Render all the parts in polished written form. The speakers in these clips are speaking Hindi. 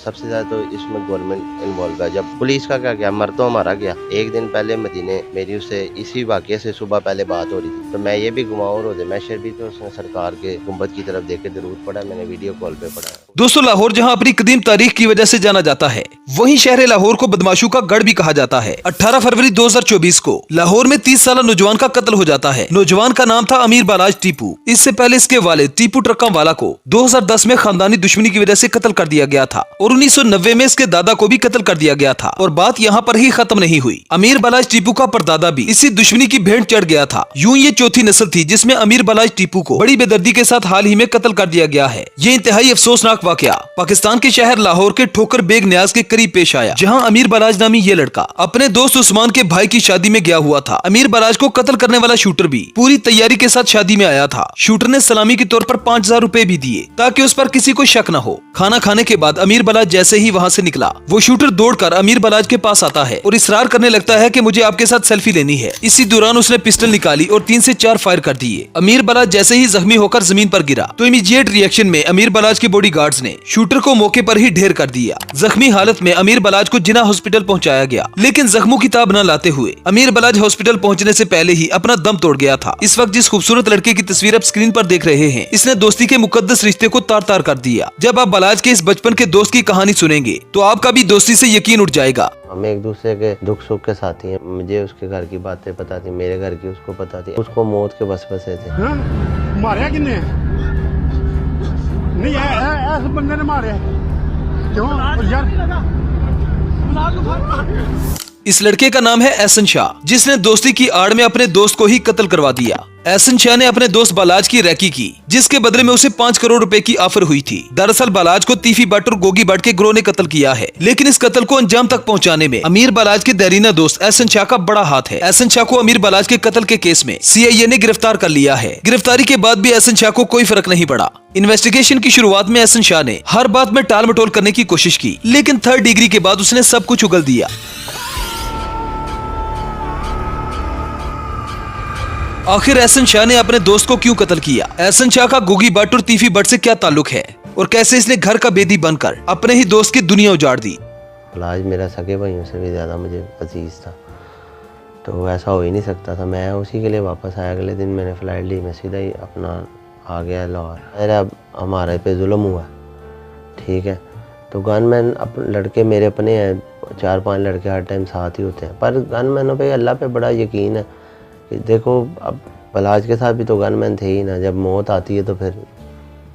सबसे ज्यादा तो इसमें गवर्नमेंट इन्वॉल्व है। जब पुलिस का क्या गया, मर तो हमारा गया। एक दिन पहले मदीने मेरी उससे इसी वाक़े से सुबह पहले बात हो रही थी, तो मैं ये भी घुमाऊं रोजे मैशर भी, तो उसने सरकार के गुंबद की तरफ देख के जरूर पड़ा, मैंने वीडियो कॉल पे पढ़ा। दोस्तों, लाहौर जहां अपनी कदीम तारीख की वजह से जाना जाता है, वहीं शहर लाहौर को बदमाशों का गढ़ भी कहा जाता है। 18 फरवरी 2024 को लाहौर में 30 साल नौजवान का कत्ल हो जाता है। नौजवान का नाम था अमीर बालाज टीपू। इससे पहले इसके वालिद टीपू ट्रक्का वाला को 2010 में खानदानी दुश्मनी की वजह से कत्ल कर दिया गया था और 1990 में इसके दादा को भी कत्ल कर दिया गया था। और बात यहाँ पर ही खत्म नहीं हुई। अमीर बालाज टीपू का परदादा भी इसी दुश्मनी की भेंट चढ़ गया था। यूं ये चौथी नस्ल थी जिसमें अमीर बालाज टीपू को बड़ी बेदर्दी के साथ हाल ही में कत्ल कर दिया गया है। ये इंतहाई अफसोसनाक वाकया पाकिस्तान के शहर लाहौर के ठोकर बेग न्याज के करीब पेश आया, जहां अमीर बालाज नामी ये लड़का अपने दोस्त उस्मान के भाई की शादी में गया हुआ था। अमीर बालाज को कत्ल करने वाला शूटर भी पूरी तैयारी के साथ शादी में आया था। शूटर ने सलामी के तौर पर 5000 रुपए भी दिए ताकि उस पर किसी को शक न हो। खाना खाने के बाद अमीर बालाज जैसे ही वहां से निकला, वो शूटर दौड़कर अमीर बालाज के पास आता है और इसरार करने लगता है कि मुझे आपके साथ सेल्फी लेनी है। इसी दौरान उसने पिस्टल निकाली और 3 से 4 फायर कर दिए। अमीर बालाज जैसे ही जख्मी होकर जमीन पर गिरा तो इमीडिएट रिएक्शन में अमीर बालाज के बॉडीगार्ड्स ने शूटर को मौके पर ही ढेर कर दिया। जख्मी हालत में अमीर बालाज को जिना हॉस्पिटल पहुंचाया गया, लेकिन जख्मों की ताब न लाते हुए अमीर बालाज हॉस्पिटल पहुंचने से पहले ही अपना दम तोड़ गया था। इस वक्त जिस खूबसूरत लड़के की तस्वीर आप स्क्रीन पर देख रहे हैं, इसने दोस्ती के मुकद्दस रिश्ते को तार तार कर दिया। जब आप बालाज के इस बचपन के दोस्त की कहानी सुनेंगे तो आपका भी दोस्ती से यकीन उठ जाएगा। हम एक दूसरे के दुख सुख के साथी हैं। मुझे उसके घर की बातें पता थी, मेरे घर की उसको पता थी। उसको मौत के वसवसे थे। मारिया किन्ने? नहीं ऐसे बंदे ने मारे क्यों यार? इस लड़के का नाम है एहसन शाह, जिसने दोस्ती की आड़ में अपने दोस्त को ही कत्ल करवा दिया। एहसन शाह ने अपने दोस्त बालाज की रैकी की, जिसके बदले में उसे 5 करोड़ रुपए की ऑफर हुई थी। दरअसल बालाज को तीफी भट्ट और गोगी भट्ट के ग्रोह ने कत्ल किया है, लेकिन इस कत्ल को अंजाम तक पहुंचाने में अमीर बालाज के देरीना दोस्त एहसन शाह का बड़ा हाथ है। एहसन शाह को अमीर बालाज के कत्ल के केस में सीआईए ने गिरफ्तार कर लिया है। गिरफ्तारी के बाद भी एहसन शाह को कोई फर्क नहीं पड़ा। इन्वेस्टिगेशन की शुरुआत में एहसन शाह ने हर बात में टाल मटोल करने की कोशिश की, लेकिन 3rd डिग्री के बाद उसने सब कुछ उगल दिया। आखिर एहसन शाह ने अपने दोस्त को क्यों कत्ल किया? एहसन शाह का गोगी भट्ट और तीफी भट्ट से क्या ताल्लुक है और कैसे इसने घर का बेदी बनकर अपने ही दोस्त की दुनिया उजाड़ दी? बालाज मेरा सगे भाइयों से भी ज्यादा मुझे अजीज था, तो ऐसा हो ही नहीं सकता था। मैं उसी के लिए वापस आया। अगले दिन मैंने फ्लाइट ली, मैं सीधा ही अपना आ गया लाहौर। मेरा हमारे पे जुल्म हुआ, ठीक है, तो गनमैन लड़के मेरे अपने हैं, 4-5 लड़के हर टाइम साथ ही होते हैं, पर गनमैनों पे अल्लाह पे बड़ा यकीन है कि देखो अब बालाज के साथ भी तो गनमैन थे ही ना। जब मौत आती है तो फिर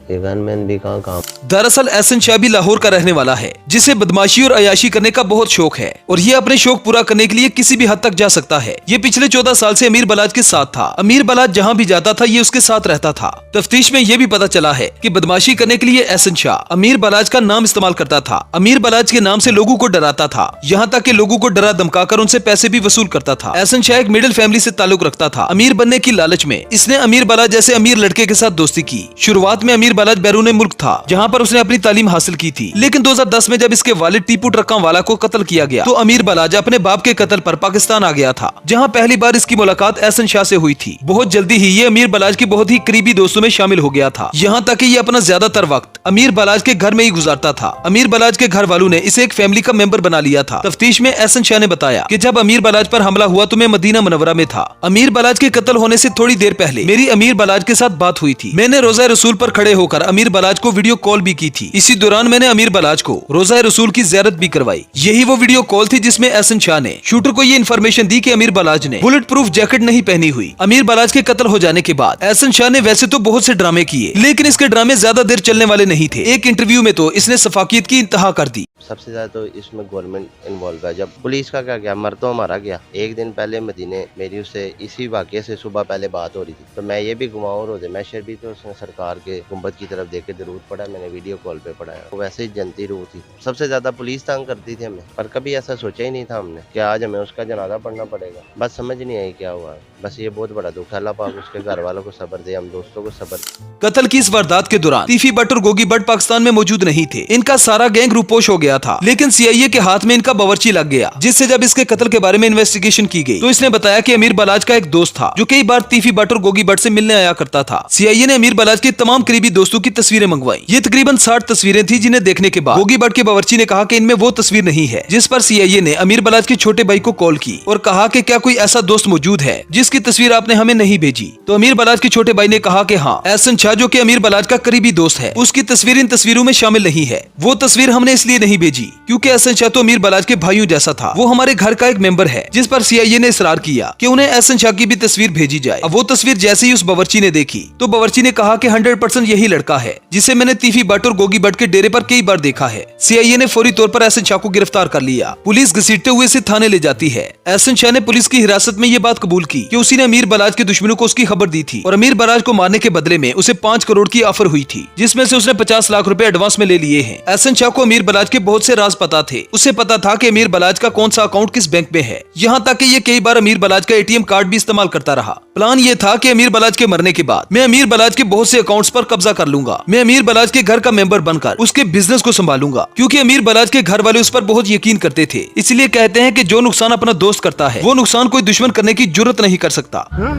ये गनमैन भी कहाँ काम। दरअसल एहसन शाह भी लाहौर का रहने वाला है, जिसे बदमाशी और अयाशी करने का बहुत शौक है और ये अपने शौक पूरा करने के लिए किसी भी हद तक जा सकता है। ये पिछले 14 साल से अमीर बालाज के साथ था। अमीर बालाज जहाँ भी जाता था ये उसके साथ रहता था। तफ्तीश में ये भी पता चला है कि बदमाशी करने के लिए एहसन शाह अमीर बालाज का नाम इस्तेमाल करता था। अमीर बालाज के नाम से लोगों को डराता था, यहाँ तक कि लोगों को डरा धमकाकर उनसे पैसे भी वसूल करता था। एहसन शाह एक मिडिल फैमिली से ताल्लुक रखता था। अमीर बनने की लालच में इसने अमीर बालाज जैसे अमीर लड़के के साथ दोस्ती की। शुरुआत में अमीर बालाज बैरून मुल्क था, जहाँ पर उसने अपनी तालीम हासिल की थी, लेकिन 2010 में जब इसके वालिद टीपू ट्रक्का वाला को कत्ल किया गया तो अमीर बालाज अपने बाप के कत्ल पर पाकिस्तान आ गया था, जहाँ पहली बार इसकी मुलाकात एहसन शाह से हुई थी। बहुत जल्दी ही ये अमीर बालाज के बहुत ही करीबी दोस्तों में शामिल हो गया था, यहाँ तक कि ये अपना ज्यादातर वक्त अमीर बालाज के घर में ही गुजारता था। अमीर बालाज के घर वालों ने इसे एक फैमिली का मेंबर बना लिया था। तफ्तीश में एहसन शाह ने बताया कि जब अमीर बालाज पर हमला हुआ तो मैं मदीना मुनव्वरा में था। अमीर बालाज के कत्ल होने से थोड़ी देर पहले मेरी अमीर बालाज के साथ बात हुई थी। मैंने रोज़ा रसूल पर खड़े होकर अमीर बालाज को वीडियो कॉल भी की थी। इसी दौरान मैंने अमीर बालाज को रोज़ा रसूल की ज़ियारत भी करवाई। यही वो वीडियो कॉल थी जिसमें एहसन शाह ने शूटर को ये इन्फॉर्मेशन दी कि अमीर बालाज ने बुलेट प्रूफ जैकेट नहीं पहनी हुई। अमीर बालाज के कत्ल हो जाने के बाद एहसन शाह ने वैसे तो बहुत से ड्रामे किए, लेकिन इसके ड्रामे ज्यादा देर चलने वाले नहीं थे। एक इंटरव्यू में तो इसने सफाकियत की इंतहा कर दी। सबसे ज्यादा तो इसमें गवर्नमेंट इन्वॉल्व है। जब पुलिस का क्या गया, मर तो हमारा गया। एक दिन पहले मदीने मेरी उससे इसी वाक़े से सुबह पहले बात हो रही थी, तो मैं ये भी घुमाऊं रोजे मैशर भी, तो उसने सरकार के गुंबद की तरफ देख के जरूर पड़ा, मैंने वीडियो कॉल पे पढ़ाया। वैसे ही जनती रूह थी। सबसे ज्यादा पुलिस तंग करती थी हमें, पर कभी ऐसा सोचा ही नहीं था हमने कि आज हमें उसका जनाजा पढ़ना पड़ेगा। बस समझ नहीं आई क्या हुआ। बस ये बहुत बड़ा दुख है। अल्लाह पाक उसके घर वालों को सब्र दे, हम दोस्तों को सब्र दे। कत्ल की इस वारदात के दौरान तीफी भट्ट और गोगी भट्ट पाकिस्तान में मौजूद नहीं थे। इनका सारा गैंग रूपोश हो गया गया था, लेकिन सीआईए के हाथ में इनका बावर्ची लग गया, जिससे जब इसके कत्ल के बारे में इन्वेस्टिगेशन की गई तो इसने बताया कि अमीर बलाज का एक दोस्त था जो कई बार तीफी भट्ट और गोगी भट्ट से मिलने आया करता था। सीआईए ने अमीर बलाज के तमाम करीबी दोस्तों की तस्वीरें मंगवाई। ये तकरीबन 60 तस्वीरें थी, जिन्हें देखने के बाद गोगी भट्ट के बावर्ची ने कहा कि इनमें वो तस्वीर नहीं है, जिस पर सीआईए ने अमीर बलाज के छोटे भाई को कॉल की और कहा कि क्या कोई ऐसा दोस्त मौजूद है जिसकी तस्वीर आपने हमें नहीं भेजी। तो अमीर बलाज के छोटे भाई ने कहा कि हाँ, एहसन शाह जो कि अमीर बलाज का करीबी दोस्त है, उसकी तस्वीर इन तस्वीरों में शामिल नहीं है। वो तस्वीर हमने इसलिए नहीं भेजी क्योंकि एहसन शाह तो अमीर बलाज के भाइयों जैसा था, वो हमारे घर का एक मेंबर है। जिस पर सीआईए ने इसरार किया कि उन्हें एहसन शाह की भी तस्वीर भेजी जाए। अब वो तस्वीर जैसे ही उस बावर्ची ने देखी तो बावर्ची ने कहा कि 100% यही लड़का है जिसे मैंने तीफी भट्ट और गोगी भट्ट के डेरे पर कई बार देखा है। सीआईए ने फौरी तौर पर एहसन शाह को गिरफ्तार कर लिया। पुलिस घसीटते हुए इसे थाने ले जाती है। एहसन शाह ने पुलिस की हिरासत में ये बात कबूल की कि उसी ने अमीर बलाज के दुश्मनों को उसकी खबर दी थी और अमीर बलाज को मारने के बदले में उसे 5 करोड़ की ऑफर हुई थी, जिसमें से उसने 50 लाख रुपए एडवांस में ले लिए हैं। एहसन शाह को अमीर बलाज के बहुत से राज पता थे। उसे पता था कि अमीर बलाज का कौन सा अकाउंट किस बैंक में है, यहाँ तक कि ये कई बार अमीर बलाज का एटीएम कार्ड भी इस्तेमाल करता रहा। प्लान ये था कि अमीर बलाज के मरने के बाद मैं अमीर बलाज के बहुत से अकाउंट्स पर कब्जा कर लूंगा। मैं अमीर बलाज के घर का मेंबर बनकर उसके बिजनेस को संभालूंगा, क्योंकि अमीर बलाज के घर वाले उस पर बहुत यकीन करते थे। इसलिए कहते हैं कि जो नुकसान अपना दोस्त करता है वो नुकसान कोई दुश्मन करने की जुर्रत नहीं कर सकता। हाँ?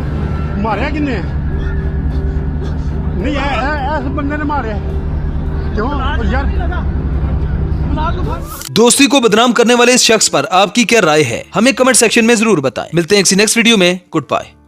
मारिया किन्ने नहीं ऐसे बंदे ने मारे क्यों यार? दोस्ती को बदनाम करने वाले इस शख्स पर आपकी क्या राय है, हमें कमेंट सेक्शन में जरूर बताएं। मिलते हैं किसी नेक्स्ट वीडियो में। Good bye.